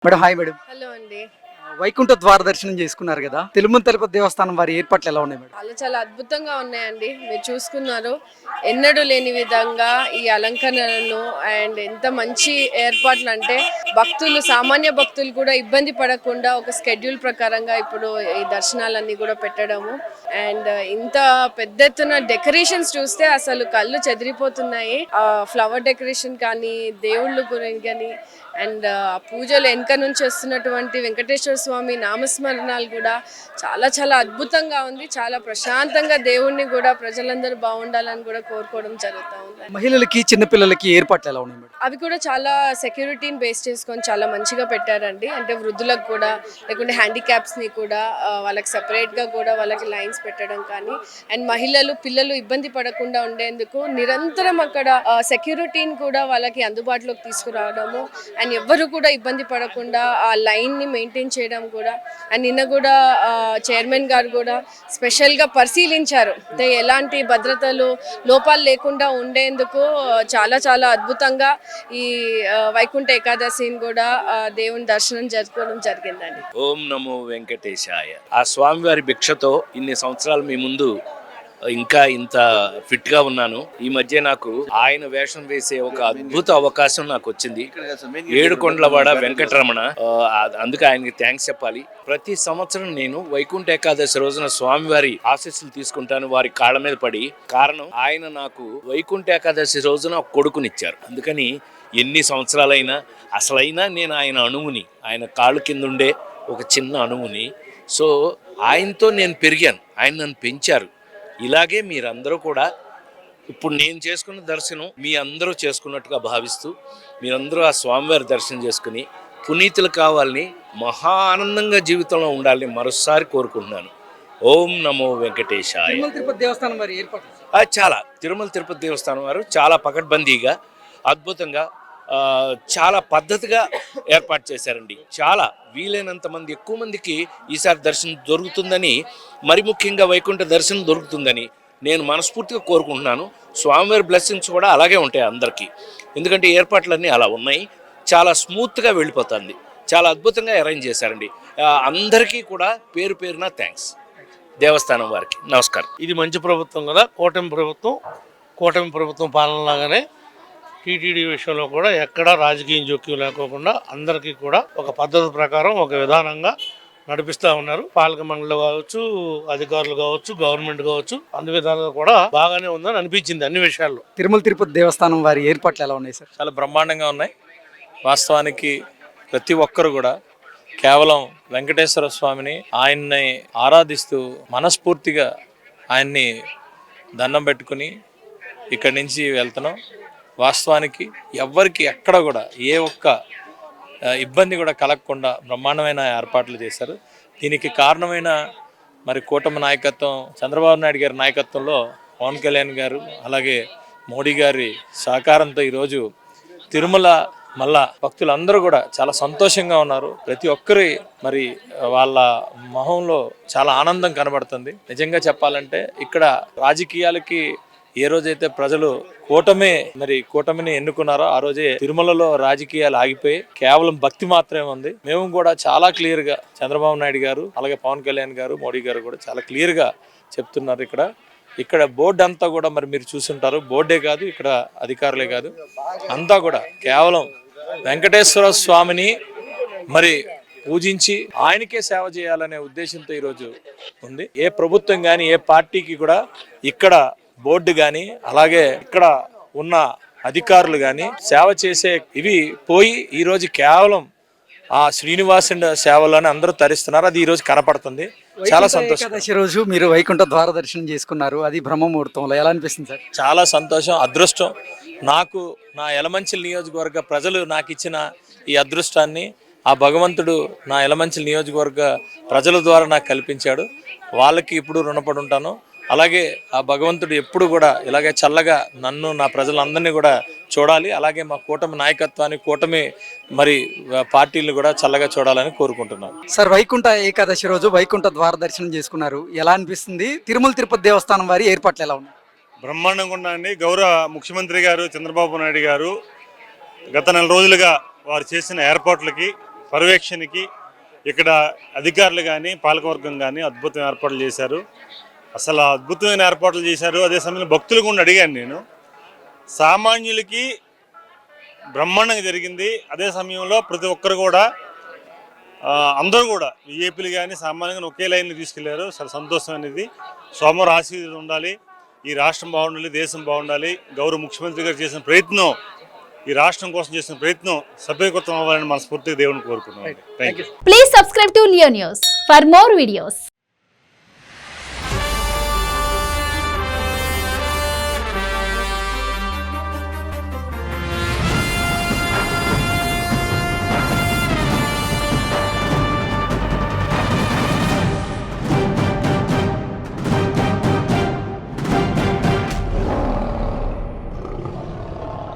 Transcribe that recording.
Madam hi madam. Hello అండి. వైకుంఠ ద్వార దర్శనం చేసుకున్నారు కదా, తిరుమల తిరుపతి దేవస్థానం వారి ఏర్పాట్లు ఎలా ఉన్నాయి మేడం? చాలా చాలా అద్భుతంగా ఉన్నాయండి. మీరు చూసుకున్నారు, ఎన్నడూ లేని విధంగా ఈ అలంకరణలు అండ్ ఎంత మంచి ఏర్పాట్లు అంటే భక్తులు, సామాన్య భక్తులు కూడా ఇబ్బంది పడకుండా ఒక స్కెడ్యూల్ ప్రకారంగా ఇప్పుడు ఈ దర్శనాలన్నీ కూడా పెట్టడము. అండ్ ఇంత పెద్ద ఎత్తున డెకరేషన్స్ చూస్తే అసలు కళ్ళు చెదిరిపోతున్నాయి. ఫ్లవర్ డెకరేషన్ కానీ, దేవుళ్ళు గురించి కానీ, అండ్ పూజలు వెనక నుంచి వస్తున్నటువంటి వెంకటేశ్వర స్వామి నామస్మరణాలు కూడా చాలా చాలా అద్భుతంగా ఉంది. చాలా ప్రశాంతంగా దేవుణ్ణి కూడా ప్రజలందరూ బాగుండాలని కూడా కోరుకోవడం జరుగుతూ ఉంది. మహిళలకి చిన్నపిల్లలకి ఏర్పాట్లు ఎలా ఉన్నాయి మేడం? అవి కూడా చాలా సెక్యూరిటీని బేస్ చేసుకొని చాలా మంచిగా పెట్టారండి. అంటే వృద్ధులకు కూడా, లేకుంటే హ్యాండిక్యాప్స్ని కూడా వాళ్ళకి సపరేట్గా కూడా వాళ్ళకి లైన్స్ పెట్టడం కానీ, అండ్ మహిళలు పిల్లలు ఇబ్బంది పడకుండా ఉండేందుకు నిరంతరం అక్కడ సెక్యూరిటీని కూడా వాళ్ళకి అందుబాటులోకి తీసుకురావడము, అండ్ ఎవ్వరు కూడా ఇబ్బంది పడకుండా ఆ లైన్ని మెయింటైన్ చేయడం కూడా. అండ్ నిన్న కూడా చైర్మన్ గారు కూడా స్పెషల్గా పరిశీలించారు, అంటే ఎలాంటి భద్రతలు లోపాలు లేకుండా ఉండేందుకు చాలా చాలా అద్భుతంగా ఈ వైకుంఠ ఏకాదశిని కూడా దేవుని దర్శనం జరుపుకోవడం జరిగిందండి. ఓం నమో వెంకటేశాయ. ఆ స్వామివారి భిక్షతో ఇన్ని సంవత్సరాలు మీ ముందు ఇంకా ఇంత ఫిట్ గా ఉన్నాను. ఈ మధ్య నాకు ఆయన వేషం వేసే ఒక అద్భుత అవకాశం నాకు వచ్చింది. ఏడుకొండలవాడ వెంకటరమణ, అందుకే ఆయనకి థ్యాంక్స్ చెప్పాలి. ప్రతి సంవత్సరం నేను వైకుంఠ ఏకాదశి రోజున స్వామివారి ఆశీస్సులు తీసుకుంటాను, వారి కాళ్ళ మీద పడి. కారణం, ఆయన నాకు వైకుంఠ ఏకాదశి రోజున ఒక కొడుకునిచ్చారు. అందుకని ఎన్ని సంవత్సరాలైనా అసలైనా నేను ఆయన అణువుని, ఆయన కాళ్ళు కింద ఉండే ఒక చిన్న అణువుని. సో ఆయనతో నేను పెరిగాను, ఆయన నన్ను పెంచారు. ఇలాగే మీరందరూ కూడా ఇప్పుడు నేను చేసుకున్న దర్శనం మీ అందరూ చేసుకున్నట్టుగా భావిస్తూ మీరందరూ ఆ స్వామివారి దర్శనం చేసుకుని పునీతులు కావాలని, మహా ఆనందంగా జీవితంలో ఉండాలని మరోసారి కోరుకుంటున్నాను. ఓం నమో వెంకటేశాయ. తిరుమల తిరుపతి దేవస్థానం వారి ఏర్పాట్లు తిరుమల తిరుపతి దేవస్థానం వారు చాలా పకడ్బందీగా, అద్భుతంగా, చాలా పద్ధతిగా ఏర్పాటు చేశారండి. చాలా వీలైనంత మంది, ఎక్కువ మందికి ఈసారి దర్శనం దొరుకుతుందని, మరి ముఖ్యంగా వైకుంఠ దర్శనం దొరుకుతుందని నేను మనస్ఫూర్తిగా కోరుకుంటున్నాను. స్వామివారి బ్లెస్సింగ్స్ కూడా అలాగే ఉంటాయి అందరికీ, ఎందుకంటే ఏర్పాట్లన్నీ అలా ఉన్నాయి. చాలా స్మూత్గా వెళ్ళిపోతుంది, చాలా అద్భుతంగా అరేంజ్ చేశారండి. అందరికీ కూడా పేరు పేరున థ్యాంక్స్. దేవస్థానం వారికి నమస్కారం. ఇది మంచి ప్రభుత్వం కదా, కూటమి ప్రభుత్వం పాలనలాగానే టీటీడీ విషయంలో కూడా ఎక్కడా రాజకీయ జోక్యం లేకోకుండా అందరికీ కూడా ఒక పద్ధతి ప్రకారం, ఒక విధానంగా నడిపిస్తూ ఉన్నారు. పాలక మండలి కావచ్చు, అధికారులు కావచ్చు, గవర్నమెంట్ కావచ్చు, అన్ని విధాలుగా కూడా బాగానే ఉందని అనిపించింది అన్ని విషయాల్లో. తిరుమల తిరుపతి దేవస్థానం వారి ఏర్పాట్లు ఎలా ఉన్నాయి సార్? చాలా బ్రహ్మాండంగా ఉన్నాయి. వాస్తవానికి ప్రతి ఒక్కరు కూడా కేవలం వెంకటేశ్వర స్వామిని, ఆయన్ని ఆరాధిస్తూ మనస్ఫూర్తిగా ఆయన్ని దండం పెట్టుకుని ఇక్కడి నుంచి వెళ్తున్నాం. వాస్తవానికి ఎవ్వరికి ఎక్కడ కూడా ఏ ఒక్క ఇబ్బంది కూడా కలగకుండా బ్రహ్మాండమైన ఏర్పాట్లు చేశారు. దీనికి కారణమైన మరి కూటమి నాయకత్వం, చంద్రబాబు నాయుడు గారి నాయకత్వంలో పవన్ కళ్యాణ్ గారు, అలాగే మోడీ గారి సహకారంతో ఈరోజు తిరుమల మళ్ళా భక్తులందరూ కూడా చాలా సంతోషంగా ఉన్నారు. ప్రతి ఒక్కరి మరి వాళ్ళ మొహంలో చాలా ఆనందం కనబడుతుంది. నిజంగా చెప్పాలంటే ఇక్కడ రాజకీయాలకి ఏ రోజైతే ప్రజలు కూటమిని ఎన్నుకున్నారో ఆ రోజే తిరుమలలో రాజకీయాలు ఆగిపోయి కేవలం భక్తి మాత్రమే ఉంది. మేము కూడా చాలా క్లియర్ గా, చంద్రబాబు నాయుడు గారు, అలాగే పవన్ కళ్యాణ్ గారు, మోడీ గారు కూడా చాలా క్లియర్ గా చెప్తున్నారు. ఇక్కడ బోర్డు అంతా కూడా మరి మీరు చూసుంటారు. బోర్డే కాదు, ఇక్కడ అధికారులే కాదు, అంతా కూడా కేవలం వెంకటేశ్వర స్వామిని మరి పూజించి ఆయనకే సేవ చేయాలనే ఉద్దేశంతో ఈరోజు ఉంది. ఏ ప్రభుత్వం కానీ, ఏ పార్టీకి కూడా ఇక్కడ బోర్డు కానీ, అలాగే ఇక్కడ ఉన్న అధికారులు కానీ సేవ చేసే ఇవి పోయి ఈరోజు కేవలం ఆ శ్రీనివాసుని సేవలోనే అందరూ తరిస్తున్నారు. అది ఈ రోజు కనపడుతుంది. చాలా సంతోషం. ఏకాదశి రోజు మీరు వైకుంఠ ద్వార దర్శనం చేసుకున్నారు, అది బ్రహ్మముహూర్తంలో ఎలా అనిపిస్తుంది సార్? చాలా సంతోషం, అదృష్టం. నాకు నా యలమంచిలి నియోజకవర్గ ప్రజలు నాకు ఇచ్చిన ఈ అదృష్టాన్ని ఆ భగవంతుడు నా యలమంచిలి నియోజకవర్గ ప్రజల ద్వారా నాకు కల్పించాడు. వాళ్ళకి ఇప్పుడు రుణపడి ఉంటాను. అలాగే ఆ భగవంతుడు ఎప్పుడు కూడా ఇలాగే చల్లగా నన్ను, నా ప్రజలందరినీ కూడా చూడాలి. అలాగే మా కూటమి నాయకత్వాన్ని, కూటమి మరి పార్టీలు కూడా చల్లగా చూడాలని కోరుకుంటున్నాను. సార్, వైకుంఠ ఏకాదశి రోజు వైకుంఠ ద్వార దర్శనం చేసుకున్నారు, ఎలా అనిపిస్తుంది? తిరుమల తిరుపతి దేవస్థానం వారి ఏర్పాట్లు ఎలా ఉన్నాయి? బ్రహ్మాండంగా ఉన్నాయండి. గౌరవ ముఖ్యమంత్రి గారు చంద్రబాబు నాయుడు గారు గత 4 రోజులుగా వారు చేసిన ఏర్పాట్లకి పర్యవేక్షణకి ఇక్కడ అధికారులు కానీ పాలకవర్గం కానీ అద్భుతమైన ఏర్పాట్లు చేశారు. అసలు అద్భుతమైన ఏర్పాట్లు చేశారు. అదే సమయంలో భక్తులు కూడా అడిగాను నేను. సామాన్యులకి బ్రహ్మాండంగా జరిగింది. అదే సమయంలో ప్రతి ఒక్కరు కూడా అందరూ కూడా విఐపీలు కానీ సామాన్యంగా ఒకే లైన్లో తీసుకెళ్లారు. చాలా సంతోషం అనేది. సోమవారం ఆశీర్వాదం ఉండాలి. ఈ రాష్ట్రం బాగుండాలి, దేశం బాగుండాలి. గౌరవ ముఖ్యమంత్రి గారు చేసిన ప్రయత్నం, ఈ రాష్ట్రం కోసం చేసిన ప్రయత్నం సఫలీకృతం అవ్వాలని మనస్ఫూర్తిగా దేవుని కోరుకున్నాం. Thank you. Please subscribe to Leo News for more videos.